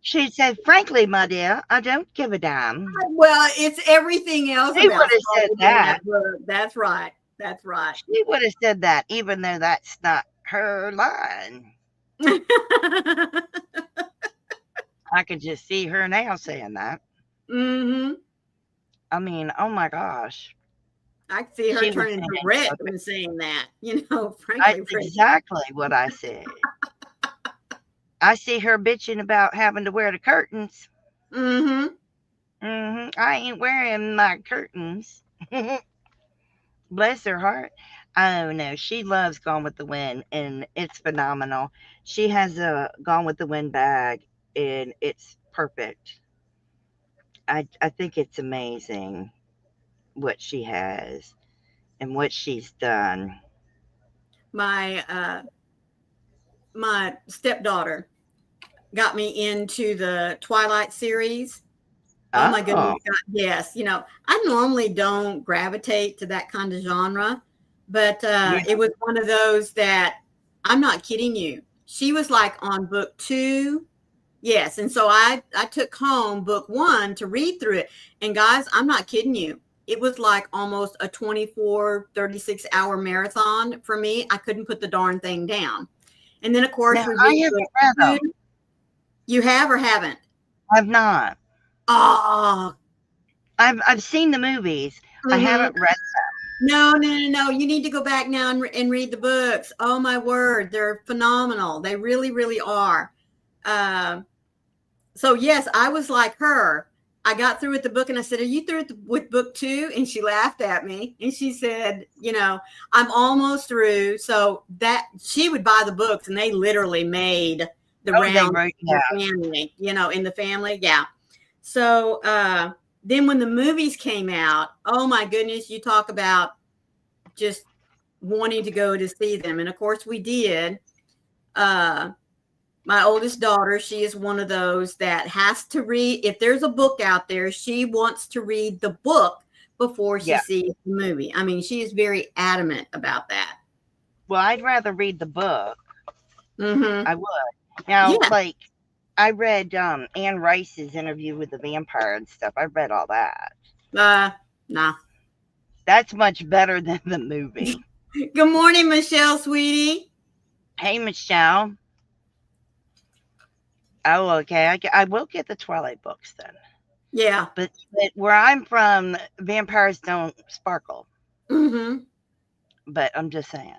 She said, frankly, my dear, I don't give a damn. Well, it's everything else She about would have said Scarlet in that. that book. That's right. That's right. She would have said that, even though that's not her line. I could just see her now saying that. Mm-hmm. I mean, oh my gosh. I could see her She was turning saying red something. when saying that. That's Frankly, exactly what I said. I see her bitching about having to wear the curtains. Mm-hmm. I ain't wearing my curtains. Bless her heart. Oh no, she loves Gone with the Wind and it's phenomenal. She has a Gone with the Wind bag and it's perfect. I think it's amazing what she has and what she's done. My my stepdaughter got me into the Twilight series. Oh my goodness. Oh, Yes. I normally don't gravitate to that kind of genre, but yeah. it was one of those that I'm not kidding you. She was like on book 2. Yes. And so I took home book 1 to read through it. And guys, I'm not kidding you. It was like almost a 36-hour marathon for me. I couldn't put the darn thing down. And then, of course, Now we I read haven't book read 2. them. You have or haven't? I've not. Oh, I've seen the movies. I mhm. haven't read. No, no, no, no. You need to go back now and read the books. Oh my word, they're phenomenal. They really, really are. Um, so yes, I was like her. I got through with the book and I said, "Are you through with book 2?" And she laughed at me and she said, "I'm almost through." So that she would buy the books and they literally made the Oh, they round wrote. in the family, in the family. Yeah. So then when the movies came out, oh my goodness, you talk about just wanting to go to see them. And of course we did. My oldest daughter, she is one of those that has to read. If there's a book out there, she wants to read the book before she Yeah. sees the movie. I mean, she is very adamant about that. Well, I'd rather read the book. Mm-hmm. I would. Now, Yeah. like, I read Anne Rice's interview with the vampire and stuff. I read all that. Nah. That's much better than the movie. Good morning, Michelle, sweetie. Hey, Michelle. Oh, okay. I will get the Twilight books then. Yeah. But where I'm from, vampires don't sparkle. Mm-hmm. But I'm just saying.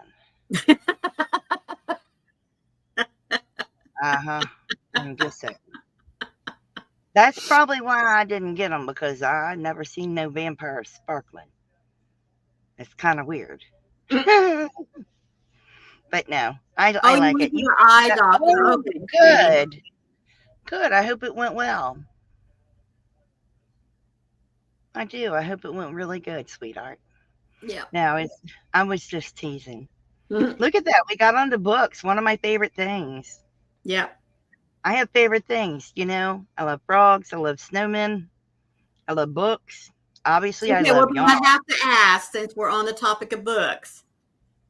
Uh-huh. I'm just saying. That's probably why I didn't get them because I never seen no vampire sparkling. It's kind of weird. But no, Oh, I you like went it. to You the eye doctor. oh, Okay, sweetie. good. Good. I hope it went well. I do. I hope it went really good, sweetheart. Yeah. No, I was just teasing. Mhm. Look at that. We got onto books. One of my favorite things. Yeah. I have favorite things. I love frogs. I love snowmen. I love books. Obviously, I Okay, well, love then y'all. I have to ask, since we're on the topic of books,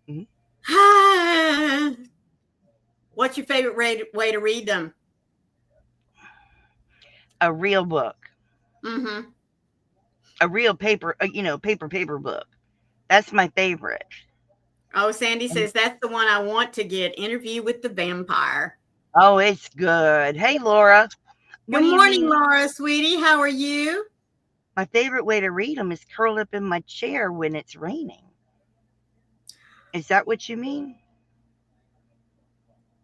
Mhm. what's your favorite way to read them? A real book. Mm-hmm. A real paper, paper book. That's my favorite. Oh, Sandy And says that's the one I want to get. Interview with the Vampire. oh, it's good. Hey, Laura. What Good do you morning, mean? Laura, sweetie. How are you? My favorite way to read them is curled up in my chair when it's raining. Is that what you mean?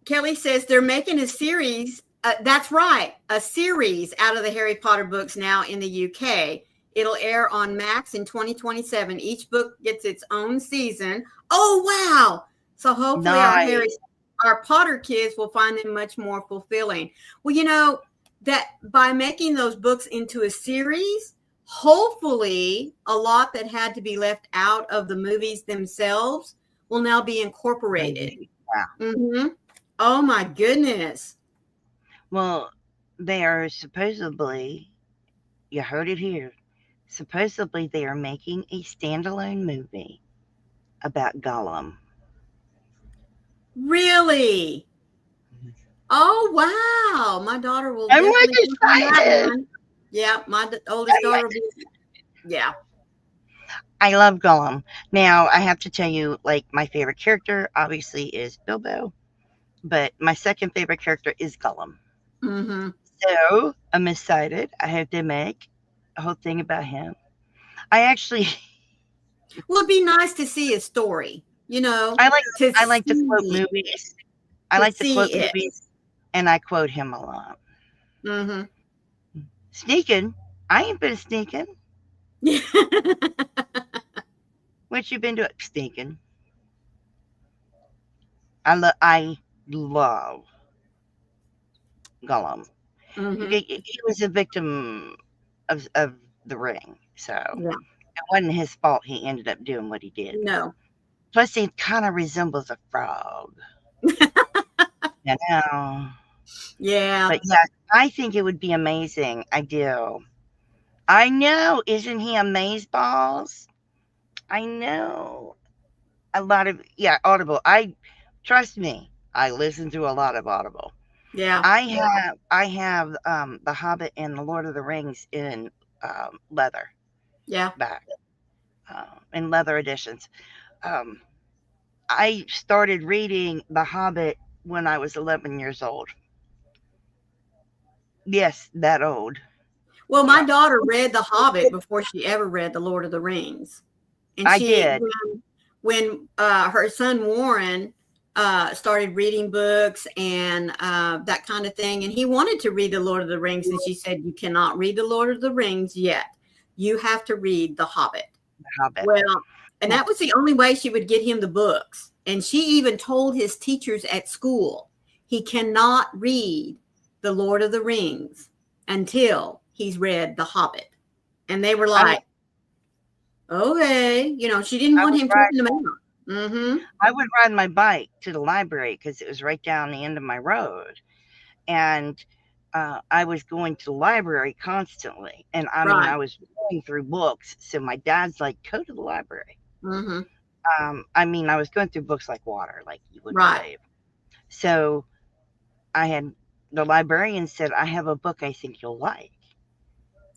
Kelly says they're making a series. That's right, a series out of the Harry Potter books now in the UK. It'll air on Max in 2027. Each book gets its own season. Oh, wow. So hopefully Nice. our Potter kids will find them much more fulfilling. Well, that by making those books into a series, hopefully a lot that had to be left out of the movies themselves will now be incorporated. Yeah. Mm-hmm. Oh my goodness. Well, they are supposedly, you heard it here, supposedly they are making a standalone movie about Gollum. Really? Oh, wow. My daughter will I'm like definitely be on that excited. one. Yeah, my oldest I'm daughter like, will be. Yeah. I love Gollum. Now, I have to tell you, like, my favorite character obviously is Bilbo, but my second favorite character is Gollum. Mm-hmm. So I'm excited. I have to make a whole thing about him. I actually, Well, it'd be nice to see a story, I like, to I like to quote see movies. I like to quote it. movies, and I quote him a lot. Mm-hmm. Sneaking, I ain't been sneaking. Yeah. What you been doing? Sneaking. I love Gollum. Mm-hmm. He was a victim of the ring, so Yeah. it wasn't his fault he ended up doing what he did. No. Plus, he kind of resembles a frog, you know. Yeah. But yes, I think it would be amazing. I do. I know. Isn't he amazeballs? I know. A lot of yeah, Audible. I trust me. I listen to a lot of Audible. Yeah. I have The Hobbit and The Lord of the Rings in leather Yeah. back in leather editions. Um, I started reading The Hobbit when I was 11 years old. Yes, that old. Well, my Yeah, daughter read The Hobbit before she ever read The Lord of the Rings. And I did. when her son Warren started reading books and that kind of thing, and he wanted to read The Lord of the Rings, and she said, "You cannot read The Lord of the Rings yet. You have to read The Hobbit." The Hobbit. Well, and that was the only way she would get him the books. And she even told his teachers at school, he cannot read The Lord of the Rings until he's read The Hobbit. And they were I would like, okay, she didn't I want would him ride taking them out. Mm-hmm. I would ride my bike to the library because it was right down the end of my road, and I was going to the library constantly. And I mean, Right. I was going through books. So my dad's like, "Go to the library." Mm-hmm. I mean, I was going through books like water, like you wouldn't Right. believe. So I had the librarian said, "I have a book I think you'll like,"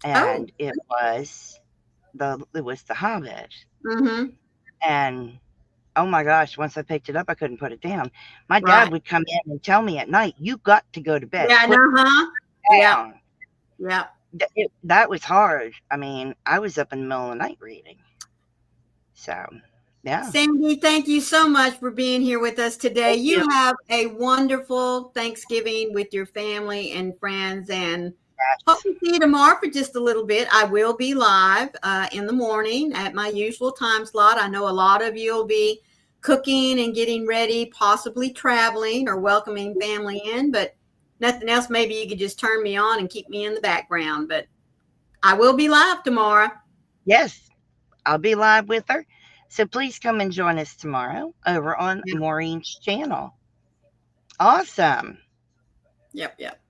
Oh. and it was The Hobbit, Mm-hmm. and oh my gosh, once I picked it up, I couldn't put it down. My dad Right. would come in and tell me at night, "You got to go to bed. Yeah. Put Uh-huh. Yep. down." Yep. That was hard. I mean, I was up in the middle of the night reading. So, yeah. Sandy, thank you so much for being here with us today. Thank you. You have a wonderful Thanksgiving with your family and friends, and hope Yes. to see you tomorrow for just a little bit. I will be live in the morning at my usual time slot. I know a lot of you will be cooking and getting ready, possibly traveling or welcoming family in, but nothing else. Maybe you could just turn me on and keep me in the background, but I will be live tomorrow. Yes. I'll be live with her. So please come and join us tomorrow over on Yeah. Maureen's channel. Awesome. Yep. Yep.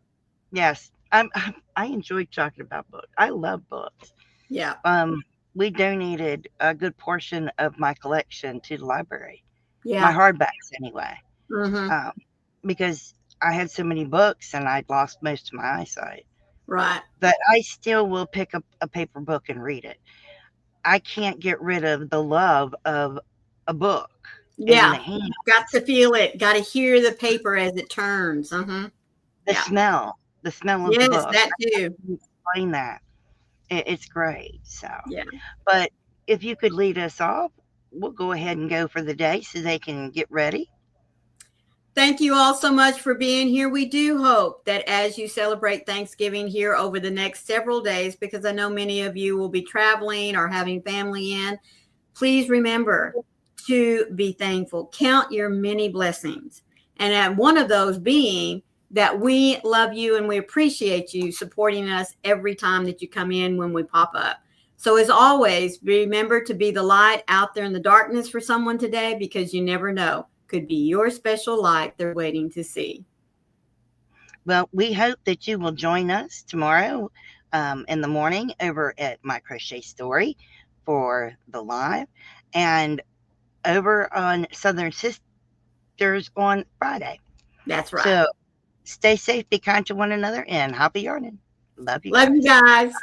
Yes. I enjoy talking about books. I love books. Yeah. Um, we donated a good portion of my collection to the library, my Yeah. hardbacks anyway, Mm-hmm. um, because I had so many books and I'd lost most of my eyesight. Right. But I still will pick up a paper book and read it. I can't get rid of the love of a book in the Yeah. hand, Got to feel it. Got to hear the paper as it turns. Uh-huh. the Yeah. smell, the smell of the Yes, book. that I too. can't explain that. It's great. So, Yeah. but if you could lead us off, we'll go ahead and go for the day so they can get ready. Thank you all so much for being here. We do hope that as you celebrate Thanksgiving here over the next several days, because I know many of you will be traveling or having family in, please remember to be thankful. Count your many blessings. And one of those being that we love you and we appreciate you supporting us every time that you come in when we pop up. So as always, remember to be the light out there in the darkness for someone today, because you never know. Could be your special light they're waiting to see. Well, we hope that you will join us tomorrow in the morning over at My Crochet Story for the live, and over on Southern Sisters on Friday. That's So right. stay safe, be kind to one another, and happy yarning. Love you Love you guys. guys.